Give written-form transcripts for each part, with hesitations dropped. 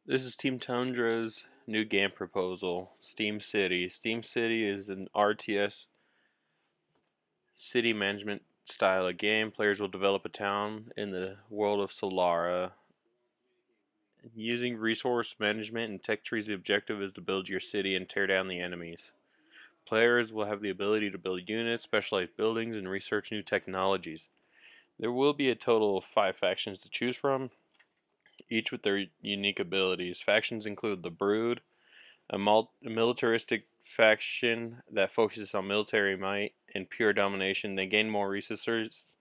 This is Team Tundra's new game proposal, Steam City. Steam City is an RTS city management style of game. Players will develop a town in the world of Solara. Using resource management and tech trees, the objective is to build your city and tear down the enemies. Players will have the ability to build units, specialize buildings, and research new technologies. There will be a total of 5 factions to choose from, each with their unique abilities. Factions include the Brood, a militaristic faction that focuses on military might and pure domination. They gain more resources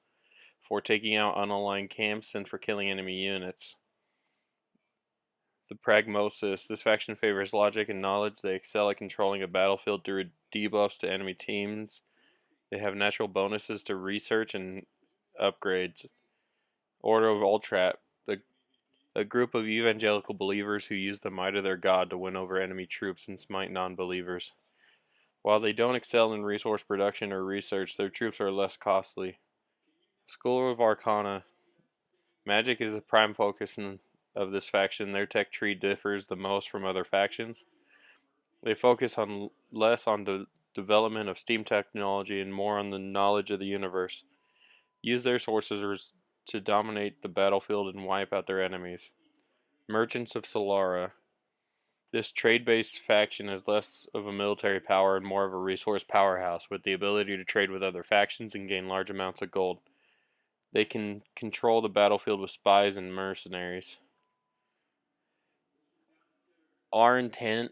for taking out unaligned camps and for killing enemy units. The Pragmosis. This faction favors logic and knowledge. They excel at controlling a battlefield through debuffs to enemy teams. They have natural bonuses to research and upgrades. Order of Ultrap. A group of evangelical believers who use the might of their god to win over enemy troops and smite non-believers. While they don't excel in resource production or research, their troops are less costly. School of Arcana. Magic is the prime focus of this faction. Their tech tree differs the most from other factions. They focus less on the development of steam technology and more on the knowledge of the universe. Use their sources to dominate the battlefield and wipe out their enemies. Merchants of Solara. This trade-based faction is less of a military power and more of a resource powerhouse, with the ability to trade with other factions and gain large amounts of gold. They can control the battlefield with spies and mercenaries. Our intent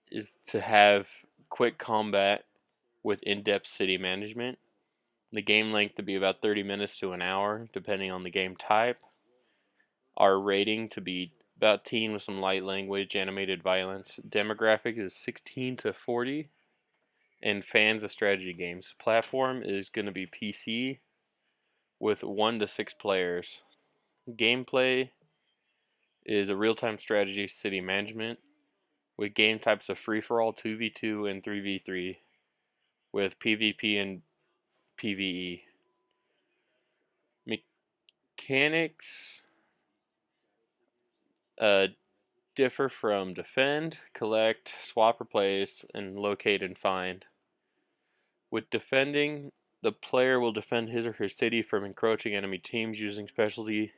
is to have quick combat with in-depth city management. The game length to be about 30 minutes to an hour, depending on the game type. Our rating to be about teen with some light language, animated violence. Demographic is 16 to 40. And fans of strategy games. Platform is going to be PC with 1 to 6 players. Gameplay is a real-time strategy city management with game types of free-for-all, 2v2, and 3v3 with PvP and PvE. Mechanics differ from defend, collect, swap, replace, and locate and find. With defending, the player will defend his or her city from encroaching enemy teams using specialty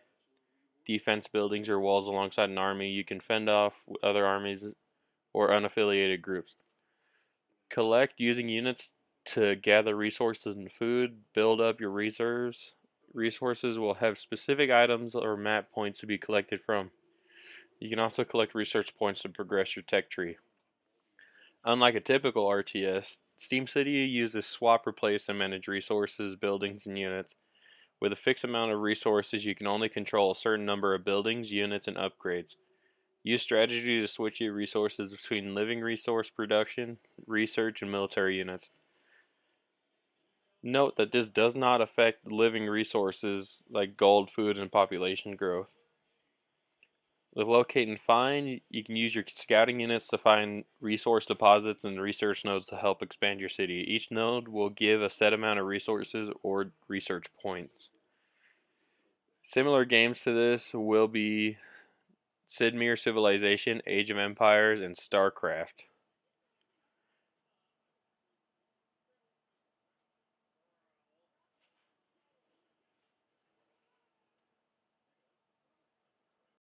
defense buildings or walls alongside an army. You can fend off other armies or unaffiliated groups. Collect using units to gather resources and food. Build up your reserves. Resources will have specific items or map points to be collected from. You can also collect research points to progress your tech tree. Unlike a typical RTS, Steam City uses swap, replace, and manage resources, buildings, and units. With a fixed amount of resources, you can only control a certain number of buildings, units, and upgrades. Use strategy to switch your resources between living resource production, research, and military units. Note that this does not affect living resources like gold, food, and population growth. With locate and find, you can use your scouting units to find resource deposits and research nodes to help expand your city. Each node will give a set amount of resources or research points. Similar games to this will be Sid Meier Civilization, Age of Empires, and StarCraft.